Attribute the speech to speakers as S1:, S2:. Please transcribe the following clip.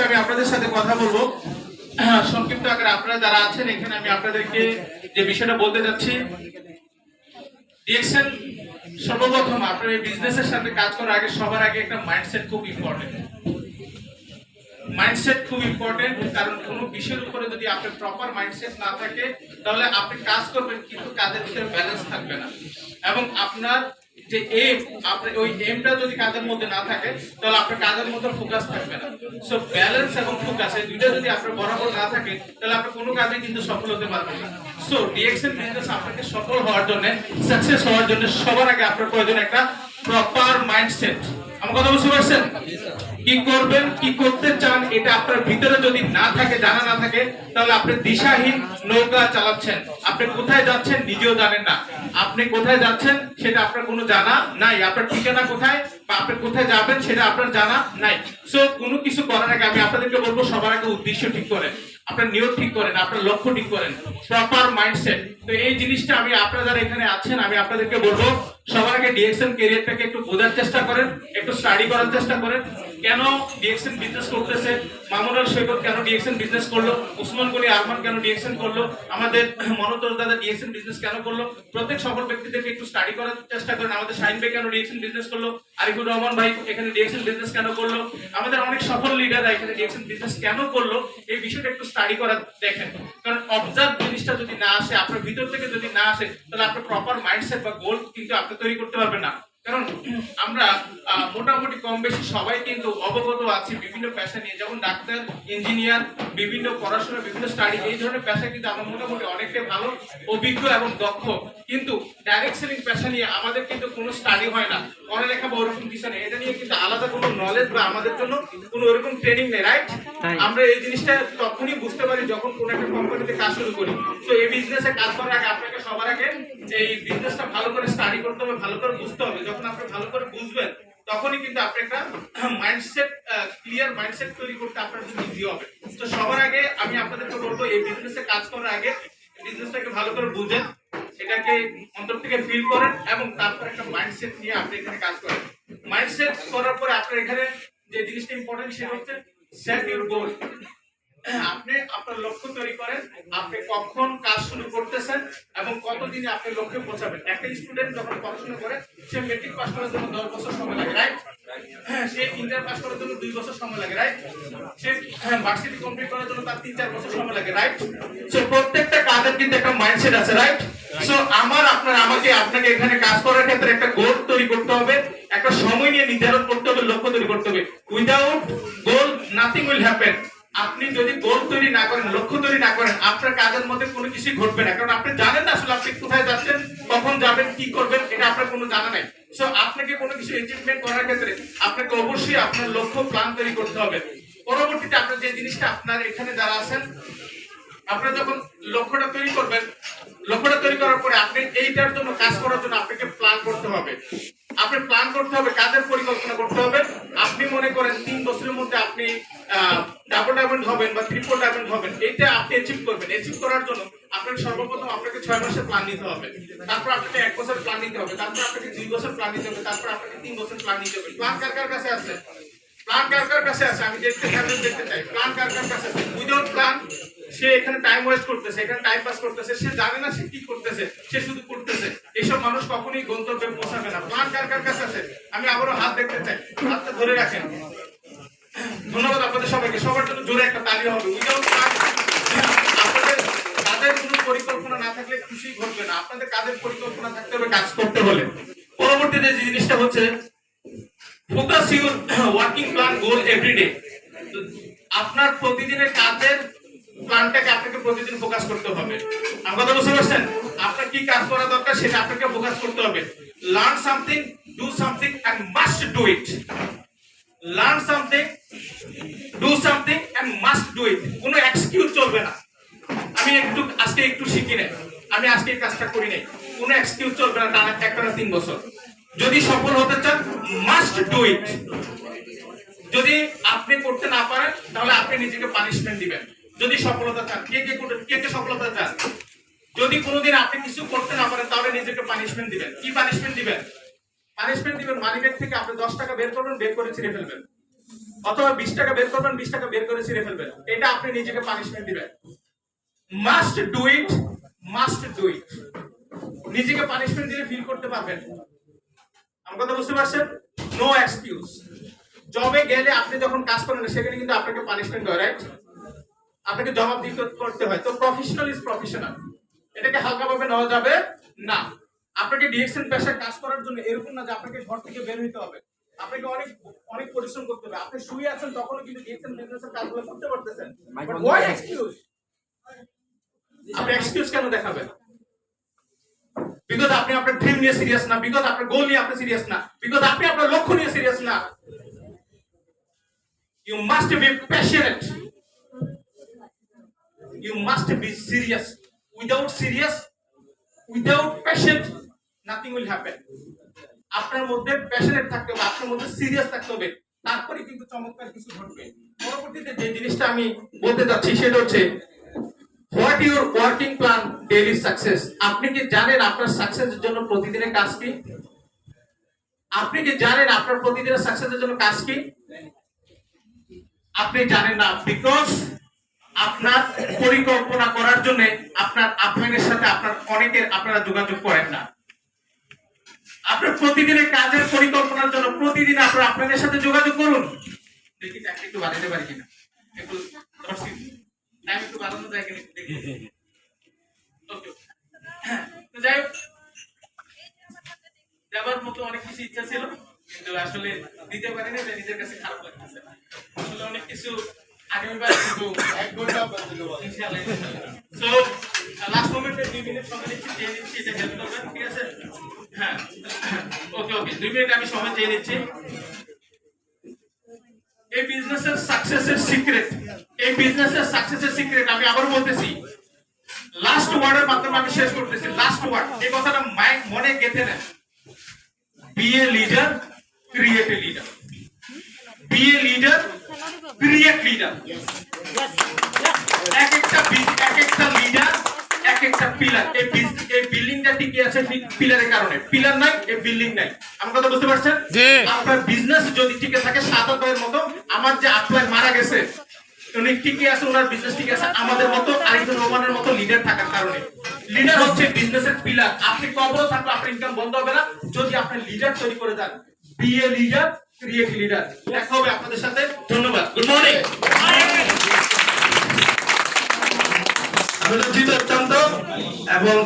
S1: আজকে আমি আপনাদের সাথে কথা বলবো সংক্ষিপ্ত আকারে। আপনারা যারা আছেন এখানে, আমি আপনাদেরকে যে বিষয়টা বলতে যাচ্ছি, ডিএক্সএল সর্বপ্রথম আপনার এই বিজনেসের সাথে কাজ করার আগে সবার আগে একটা মাইন্ডসেট খুব ইম্পর্টেন্ট। মাইন্ডসেট খুব ইম্পর্টেন্ট, কারণ কোনো বিষয়ের উপরে যদি আপনার প্রপার মাইন্ডসেট না থাকে তাহলে আপনি কাজ করবেন কিন্তু কাজের ভিতরে ব্যালেন্স থাকবে না, এবং আপনার যে এম, আপনার ওই এমটা যদি কাজের মধ্যে না থাকে তাহলে আপনার কাজের মধ্যে ফোকাস থাকবে না। সো ব্যালেন্স এবং ফোকাস এই দুইটা যদি আপনার বরাবর না থাকে তাহলে আপনি কোনো কাজে কিন্তু সফল হতে পারবেন না। সো ডিএক্সএল বিজনেস আপনাকে সফল হওয়ার জন্য, সাকসেস হওয়ার জন্য সবার আগে আপনার প্রয়োজন একটা প্রপার মাইন্ডসেট। আমার কথা বুঝতে পারছেন? কি করবেন, কি করতে চান, এটা আপনার ভিতরে যদি না থাকে, জানা না থাকে, তাহলে আপনি দিশাহীন নৌকা চালাচ্ছেন। আপনি কোথায় যাচ্ছেন নিজেও জানেন না। আপনি কোথায় যাচ্ছেন সেটা আপনার কোনো জানা নাই। আপনার ঠিকানা কোথায় বা আপনি কোথায় যাবেন সেটা আপনার জানা নাই। সো কোনো কিছু করার আগে আমি আপনাদেরকে বলবো, সবার আগে উদ্দেশ্য ঠিক করেন, আপনার নিয়ত ঠিক করেন, আপনার লক্ষ্য ঠিক করেন, প্রপার মাইন্ডসেট। তো এই জিনিসটা আমি, আপনারা যারা এখানে আছেন, আমি আপনাদেরকে বলবো সবার আগে ডিএক্সএল ক্যারিয়ারটাকে একটু বোঝার চেষ্টা করেন, একটু স্টাডি করার চেষ্টা করেন। কেন ডিএক্সএল বিজনেস করতেছে, মামুনুল সৈকত কেন ডিএক্সএল বিজনেস করলো, উসমান গনি আরমান কেন ডিএক্সএল করলো, আমাদের মনোতর দাদা ডিএক্সএল বিজনেস কেন করলো, প্রত্যেক সফল ব্যক্তিদেরকে একটু স্টাডি করার চেষ্টা করেন। আমাদের শাহিন ভাই কেন ডিএক্সএল বিজনেস করলো, আরিফুর রহমান ভাই এখানে ডিএক্সএল বিজনেস কেন করলো, আমাদের অনেক সফল লিডাররা এখানে ডিএক্সএল বিজনেস কেন করলো, এই বিষয়টা একটু স্টাডি করার দেখেন। কারণ অবজার্ভ জিনিসটা যদি না আসে, আপনার ভিতর থেকে যদি না আসে, তাহলে আপনার প্রপার মাইন্ডসেট বা গোল কিন্তু আপনি তৈরি করতে পারবেন না। কারণ আমরা মোটামুটি কম বেশি সবাই কিন্তু অবগত আছি বিভিন্ন পেশা নিয়ে, যেমন ডাক্তার, ইঞ্জিনিয়ার, বিভিন্ন পড়াশোনা, বিভিন্ন স্টাডি, এই ধরনের পেশা কিন্তু আমরা মোটামুটি অনেকটাই ভালো, অভিজ্ঞ এবং দক্ষ। কিন্তু ডাইরেক্ট সেলিং পেশা নিয়ে আমাদের কিন্তু কোনো স্টাডি হয় না, পড়ালেখা বা ওরকম কিছু নেই। এটা নিয়ে কিন্তু আলাদা কোনো নলেজ বা আমাদের জন্য কোনো ওরকম ট্রেনিং নেই, রাইট? আমরা এই জিনিসটা তখনই বুঝতে পারি যখন কোনো একটা কোম্পানিতে কাজ শুরু করি। তো এই বিজনেসে কাজ করার আগে আপনাকে সবার আগে এই বিজনেসটা ভালো করে স্টাডি করতে হবে, ভালো করে বুঝতে হবে। যখন আপনি ভালো করে বুঝবেন তখনই কিন্তু আপনি একটা মাইন্ডসেট, ক্লিয়ার মাইন্ডসেট তৈরি করতে আপনার জন্য ইজি হবে। তো সবার আগে আমি আপনাদেরকে বলবো, এই বিজনেসে কাজ করার আগে বিজনেসটাকে ভালো করে বুঝেন, এটাকে অন্তর থেকে ফিল করেন, এবং তারপর একটা মাইন্ডসেট নিয়ে আপনি এখানে কাজ করেন। মাইন্ডসেট করার পরে আপনার এখানে যে জিনিসটা ইম্পর্টেন্ট সেটা হচ্ছে সেট ইউর গোল। আপনি আপনার লক্ষ্য তৈরি করেন, আপনি কখন কাজ শুরু করতেছেন এবং কতদিনে আপনি লক্ষ্যে পৌঁছাবেন। একটা স্টুডেন্ট যখন পড়াশোনা করে, সে মেট্রিক পাস করার জন্য 10 বছর সময় লাগে, রাইট? সে ইন্টার পাস করার জন্য 2 বছর সময় লাগে, রাইট? সে ভার্সিটি কমপ্লিট করার জন্য তার 3-4 বছর সময় লাগে, রাইট? সো প্রত্যেকটা কাজের কিন্তু একটা মাইন্ডসেট আছে, রাইট? সো আপনাকে এখানে কাজ করার ক্ষেত্রে একটা গোল তৈরি করতে হবে, একটা সময় নিয়ে নির্ধারণ করতে হবে, লক্ষ্য তৈরি করতে হবে। Without goal nothing will happen. আপনি যদি গোল তৈরি না করেন, লক্ষ্য তৈরি না করেন, আপনার কাজের মধ্যে কোনো কিছু ঘটবে না। কারণ আপনি জানেন না আসলে আপনি কোথায় যাচ্ছেন, কখন যাবেন, কি করবেন, এটা আপনার কোনো জানা নাই। সো আপনাকে কোনো কিছু অ্যাচিভমেন্ট করার ক্ষেত্রে আপনাকে অবশ্যই আপনার লক্ষ্য প্ল্যান তৈরি করতে হবে। পরবর্তীতে আপনার যে জিনিসটা, আপনার এখানে যারা আছেন, আপনারা যখন লক্ষ্যটা তৈরি করবেন, লক্ষ্যটা তৈরি করার পরে আপনি এইটার জন্য কাজ করার জন্য আপনাকে প্ল্যান করতে হবে। আপনি প্ল্যান করতে হবে, কাজের পরিকল্পনা করতে হবে। আপনি মনে করেন 3 বছরের মধ্যে আপনি ডাবল ডায়মন্ড হবেন বা ট্রিপল ডায়মন্ড হবেন, এটা আপনি অ্যাচিভ করবেন। অ্যাচিভ করার জন্য আপনাকে সর্বপ্রথম আপনাকে 6 মাসের প্ল্যান নিতে হবে, তারপর আপনাকে 1 বছর প্ল্যান নিতে হবে, তারপর আপনাকে 2 বছর প্ল্যান নিতে হবে, তারপর আপনাকে 3 বছর প্ল্যান নিতে হবে। প্ল্যান কার কাছে আছে? প্ল্যান কার কাছে আছে? আমি দেখতে চাই প্ল্যান কার কাছে আছে। উইদাউট প্ল্যান সে এখানে টাইম ওয়েস্ট করতেছে, এখানে টাইম পাস করতেছে, সে জানে না সে কি করতেছে, সে শুধু করতেছে। এইসব মানুষ কখনোই গন্তব্যে পৌঁছাবে না। প্ল্যান কার কাছে আছে? আমি আবারও হাত দেখতে চাই, হাতটা ধরে রাখেন। ধন্যবাদ আপনাদের সবাইকে, সবার জন্য জোরে একটা তালি হবে। উইদাউট প্ল্যান, আপনাদের কাজের কোনো পরিকল্পনা না থাকলে কিছুই ঘটবে না। আপনাদের কাজের পরিকল্পনা থাকতে হবে কাজ করতে হলে। পরবর্তীতে যে জিনিসটা হচ্ছে, focus your working plan goal everyday. আপনার প্রতিদিনের কাজের প্ল্যানটাকে আপনাকে প্রতিদিন ফোকাস করতে হবে। আমার কথা বুঝতে পারছেন? আপনার কি কাজ করা দরকার সেটা আপনাকে ফোকাস করতে হবে। Learn something, do something and must do it. Learn something, do something and must do it. কোনো এক্সকিউজ চলবে না। আমি আজকে একটু শিখি নাই, আমি আজকে এই কাজটা করি নাই, কোনো এক্সকিউজ চলবে না। টানা 3 বছর যদি সফল হতে চান, মাস্ট ডু ইট। যদি আপনি করতে না পারেন তাহলে আপনি নিজেকে পানিশমেন্ট দিবেন। যদি সফলতা চান, কে সফলতা চান? যদি কোনোদিন আপনি কিছু করতে না পারেন তাহলে নিজেকে পানিশমেন্ট দিবেন। কি পানিশমেন্ট দিবেন? পানিশমেন্ট দিবেন মানিব্যাগ থেকে আপনি 10 টাকা বের করবেন, বের করে ছিঁড়ে ফেলবেন। অথবা 20 টাকা বের করবেন, 20 টাকা বের করে ছিঁড়ে ফেলবেন। এটা আপনি নিজেকে পানিশমেন্ট দিবেন। Must do it, must do ইট। নিজেকে পানিশমেন্ট দিলে ফিল করতে পারবেন। আমার কথা বুঝতে পারছেন? No excuse. জবে গেলে আপনি যখন কাজ করেন সেখানে কিন্তু আপনাকে পানিশমেন্ট হয়, রাইট? আপনাকে জবাবদিহি করতে হয়। তো প্রফেশনাল ইজ প্রফেশনাল, এটাকে হালকাভাবে নেওয়া যাবে না। আপনাকে ডিএক্সএন পেশায় কাজ করার জন্য এরকম না যে আপনাকে ঘর থেকে বের হইতে হবে, আপনাকে অনেক অনেক পরিশ্রম করতে হবে। আপনি শুয়ে আছেন তখনও কিন্তু ডিএক্সএন বিজনেসের কাজগুলো করতে পারতেছেন। But why excuse? আপনি এক্সকিউজ কেন দেখাবেন? বিকজ আপনি আপনার ড্রিম নিয়ে সিরিয়াস না, বিকজ আপনার গোল নিয়ে আপনি সিরিয়াস না, বিকজ আপনি আপনার লক্ষ্য নিয়ে সিরিয়াস না। You must be passionate, you must be serious. Without passion nothing will happen. আপনার মধ্যে প্যাশনেট থাকতে হবে, আপনার মধ্যে সিরিয়াস থাকতে হবে, তারপরে কিন্তু চমৎকার কিছু ঘটবে। পরবর্তীতে যে জিনিসটা আমি বলতে যাচ্ছি সেটা হচ্ছে what your working plan daily success. আপনি কি জানেন আপনার সাকসেসের জন্য প্রতিদিনের কাজ কি? আপনি কি জানেন আপনার প্রতিদিনের সাকসেসের জন্য কাজ কি? আপনি জানেন না, বিকজ আপনার পরিকল্পনা করার জন্য আপনার আপলাইনের সাথে আপনারা যোগাযোগ করেন না। আপনার প্রতিদিনের কাজের পরিকল্পনার জন্য প্রতিদিন আপনার আপলাইনের সাথে যোগাযোগ করুন। দেখি টাইম একটু বাড়াতে পারি কিনা, একটু টাইম একটু বাড়ানো যায় কিনা দেখি। ওকে, তো যাই হোক, দেওয়ার মতো অনেক কিছু ইচ্ছা ছিল কিন্তু আসলে দিতে পারিনি, নিজের কাছে খারাপ লাগতেছে। আসলে অনেক কিছু আগামীবার কিন্তু 1 ঘন্টা ইনশাআল্লাহ। সো লাস্ট মোমেন্টে 2 মিনিট সময় নিচ্ছি, এটা হেল্প করবেন, ঠিক আছে? হ্যাঁ, ওকে 2 মিনিট আমি সময় চেয়ে নিচ্ছি। এই বিজনেসের সাকসেসের সিক্রেট আমি আবার বলতেছি, লাস্ট ওয়ার্ডের মাধ্যমে আমি শেষ করতেছি। লাস্ট ওয়ার্ড, এই কথাটা মনে গেঁথে নেন। Be a leader, create a leader. Be a leader, create leader. এক একটা লিডার, এক একটা পিলার। এই বিল্ডিংটা টিকে আছে পিলারের কারণে। পিলার নাই, এই বিল্ডিং নাই। আমার কথা বুঝতে পারছেন? আপনার বিজনেস যদি টিকে থাকে সাদা ভাইয়ের মতো, আমার যে আপলাইন মারা গেছে উনি টিকে আছে, ওনার বিজনেস টিকে আছে আমাদের মতো আরেকজন রোমানের মতো লিডার থাকার কারণে। লিডার হচ্ছে বিজনেসের পিলার। আপনি কবরও থাকলে আপনার ইনকাম বন্ধ হবে না যদি আপনি লিডার তৈরি করে যান। Be a leader, create leader. দেখা হবে আপনাদের সাথে। ধন্যবাদ। Good morning. আমি লজ্জিত অত্যন্ত এবং